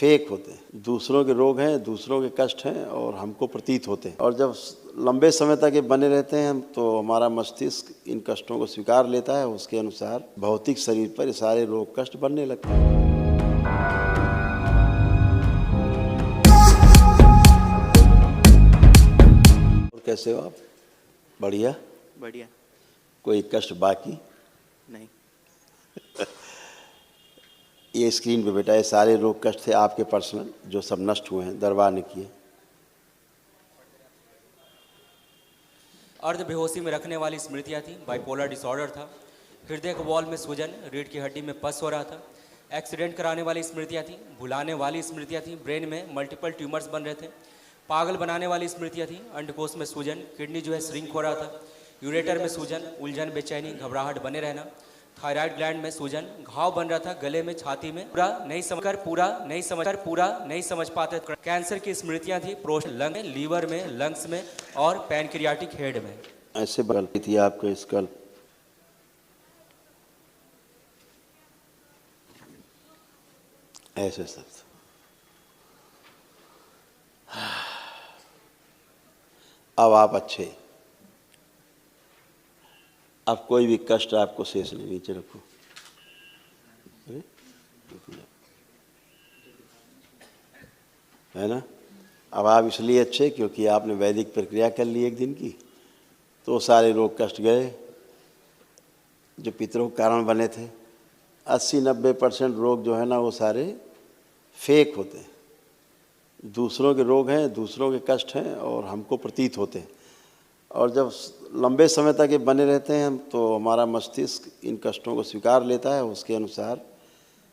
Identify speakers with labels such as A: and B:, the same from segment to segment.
A: Fake होते हैं, दूसरों के रोग हैं, दूसरों के कष्ट हैं और हमको प्रतीत होते हैं। और जब लंबे समय तक ये बने रहते हैं तो हमारा मस्तिष्क इन कष्टों को स्वीकार लेता है, उसके अनुसार भौतिक शरीर पर ये सारे रोग कष्ट बनने लगते हैं। और कैसे हो आप? बढ़िया
B: बढ़िया।
A: कोई कष्ट बाकी
B: नहीं।
A: ये स्क्रीन पे बेटा ये सारे रोग कष्ट थे आपके पर्सनल, जो सब नष्ट हुए हैं, दरबार ने किए।
C: अर्ध बेहोशी में रखने वाली स्मृतियाँ थी, बाइपोलर डिसऑर्डर था, हृदय के वॉल में सूजन, रीढ़ की हड्डी में पस हो रहा था, एक्सीडेंट कराने वाली स्मृतियाँ थी, भुलाने वाली स्मृतियाँ थी, ब्रेन में मल्टीपल ट्यूमर्स बन रहे थे, पागल बनाने वाली स्मृतियाँ थी, अंडकोश में सूजन, किडनी जो है श्रिंक हो रहा था, यूरेटर में सूजन, उलझन, बेचैनी, घबराहट बने रहना, थायराइड ग्लैंड में सूजन, घाव बन रहा था गले में, छाती में, पूरा नहीं समझ पाते। कैंसर की स्मृतियां थी प्रोस्ट लंग में, लीवर में, लंग्स में और पैनक्रियाटिक हेड में।
A: ऐसे बदलती थी आपको स्कल्प। ऐसे सब अब आप अच्छे, अब कोई भी कष्ट आपको शेष नहीं। नीचे रखो। है ना? अब आप इसलिए अच्छे क्योंकि आपने वैदिक प्रक्रिया कर ली एक दिन की, तो सारे रोग कष्ट गए जो पितरों के कारण बने थे। 80-90% रोग जो है ना वो सारे फेक होते हैं, दूसरों के रोग हैं, दूसरों के कष्ट हैं और हमको प्रतीत होते हैं। और जब लंबे समय तक ये बने रहते हैं तो हमारा मस्तिष्क इन कष्टों को स्वीकार लेता है, उसके अनुसार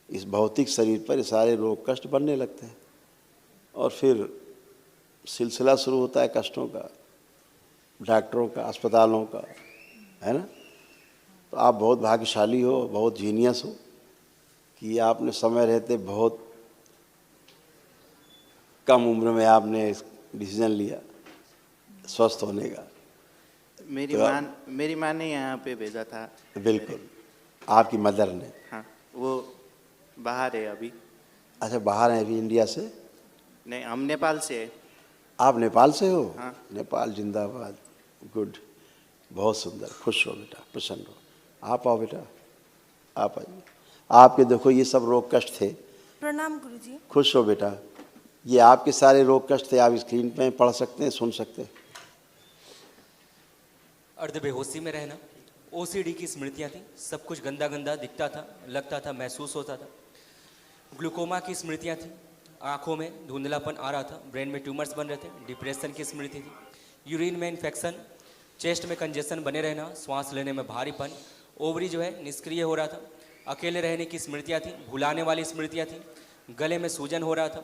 A: इस भौतिक शरीर पर ये सारे रोग कष्ट बनने लगते हैं और फिर सिलसिला शुरू होता है कष्टों का, डॉक्टरों का, अस्पतालों का। है ना? तो आप बहुत भाग्यशाली हो, बहुत जीनियस हो कि आपने समय रहते बहुत कम उम्र में आपने डिसीजन लिया स्वस्थ होने का।
B: मेरी माँ ने यहाँ पे भेजा था।
A: बिल्कुल, आपकी मदर ने।
B: हाँ, वो बाहर है अभी।
A: अच्छा, बाहर हैं अभी इंडिया से?
B: नहीं, हम नेपाल से है।
A: आप नेपाल से हो?
B: हाँ।
A: नेपाल जिंदाबाद। गुड, बहुत सुंदर। खुश हो बेटा, प्रसन्न हो। आप आओ बेटा, आप आइए। आपके देखो ये सब रोग कष्ट थे।
D: प्रणाम गुरुजी।
A: खुश हो बेटा, ये आपके सारे रोग कष्ट थे। आप स्क्रीन पे पढ़ सकते हैं, सुन सकते हैं।
C: अर्ध बेहोशी में रहना, ओसीडी की स्मृतियाँ थी, सब कुछ गंदा गंदा दिखता था, लगता था, महसूस होता था। ग्लूकोमा की स्मृतियाँ थी, आंखों में धुंधलापन आ रहा था, ब्रेन में ट्यूमर्स बन रहे थे। डिप्रेशन की स्मृति थी, यूरिन में इन्फेक्शन, चेस्ट में कंजेशन बने रहना, श्वास लेने में भारीपन, ओवरी जो है निष्क्रिय हो रहा था। अकेले रहने की स्मृतियाँ थी, भुलाने वाली स्मृतियाँ थी, गले में सूजन हो रहा था,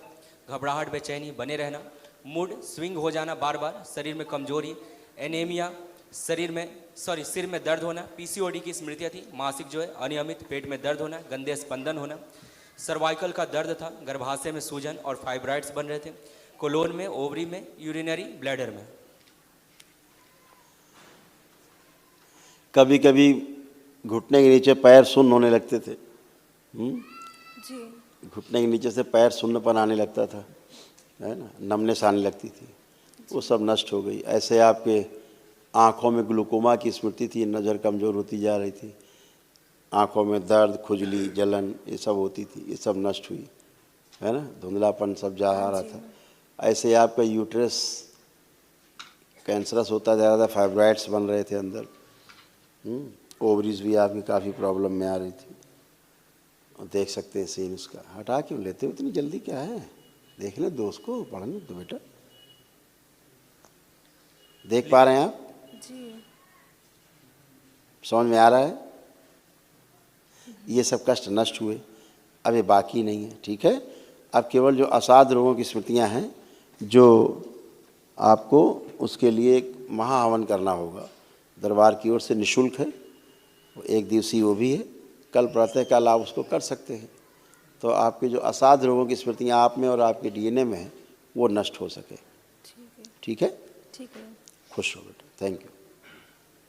C: घबराहट, बेचैनी बने रहना, मूड स्विंग हो जाना बार बार, शरीर में कमजोरी, एनीमिया, सिर में दर्द होना। पीसीओडी की स्मृतियाँ थी, मासिक जो है अनियमित, पेट में दर्द होना, गंदे स्पंदन होना, सर्वाइकल का दर्द था, गर्भाशय में सूजन और फाइब्राइड्स बन रहे थे, कोलोन में, ओवरी में, यूरिनरी ब्लैडर में।
A: कभी कभी घुटने के नीचे पैर सुन्न होने लगते थे।
D: जी।
A: घुटने के नीचे से पैर सुन्नपन आने लगता था, है ना, नमनेस आने लगती थी, वो सब नष्ट हो गई। ऐसे आपके आँखों में ग्लूकोमा की स्मृति थी, नज़र कमज़ोर होती जा रही थी, आँखों में दर्द, खुजली, जलन ये सब होती थी, ये सब नष्ट हुई। है ना? धुंधलापन सब जा रहा था। ऐसे आपका यूट्रस कैंसरस होता जा रहा था, फाइब्राइड्स बन रहे थे अंदर, ओवरीज भी आपकी काफ़ी प्रॉब्लम में आ रही थी। और देख सकते हैं सीन उसका। हटा क्यों लेते हो इतनी जल्दी, क्या है? देख लें दोस्त को, पढ़ने दो बेटा। देख पा रहे हैं आप?
D: जी।
A: समझ में आ रहा है? ये सब कष्ट नष्ट हुए, अब ये बाकी नहीं है। ठीक है? अब केवल जो असाध रोगों की स्मृतियां हैं, जो आपको उसके लिए एक महाहवन करना होगा, दरबार की ओर से निःशुल्क है, वो एक दिवसीय वो भी है। कल प्रातःकाल आप उसको कर सकते हैं, तो आपके जो असाध रोगों की स्मृतियां आप में और आपके डीएनए में हैं वो नष्ट हो सके। ठीक है?
D: ठीक है।
A: खुश हो बेटा, थैंक यू।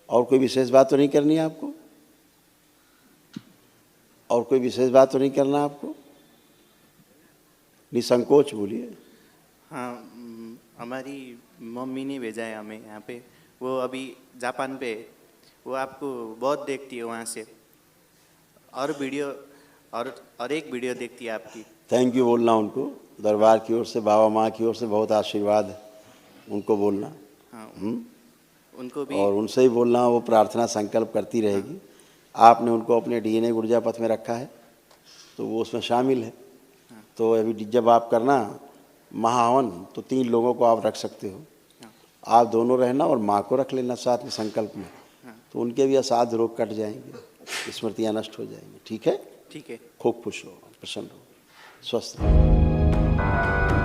A: और कोई विशेष बात तो नहीं करनी है आपको? और कोई विशेष बात तो नहीं करना आपको? निसंकोच बोलिए।
B: हाँ हमारी मम्मी ने भेजा है हमें यहाँ पे, वो अभी जापान पे है। वो आपको बहुत देखती है वहाँ से, और वीडियो और एक वीडियो देखती है आपकी।
A: थैंक यू बोलना उनको, दरबार की ओर से, बाबा माँ की ओर से बहुत आशीर्वाद है, उनको बोलना।
B: हाँ उनको भी।
A: और उनसे ही बोलना, वो प्रार्थना संकल्प करती रहेगी। आपने उनको अपने डीएनए ऊर्जा पथ में रखा है तो वो उसमें शामिल है। तो अभी जब आप करना महाहवन तो 3 लोगों को आप रख सकते हो, आप दोनों रहना और माँ को रख लेना साथ में संकल्प में, तो उनके भी असाध्य रोग कट जाएंगे, स्मृतियाँ नष्ट हो जाएंगी। ठीक है?
B: ठीक है।
A: खूब खुश हो, प्रसन्न हो, स्वस्थ रहो।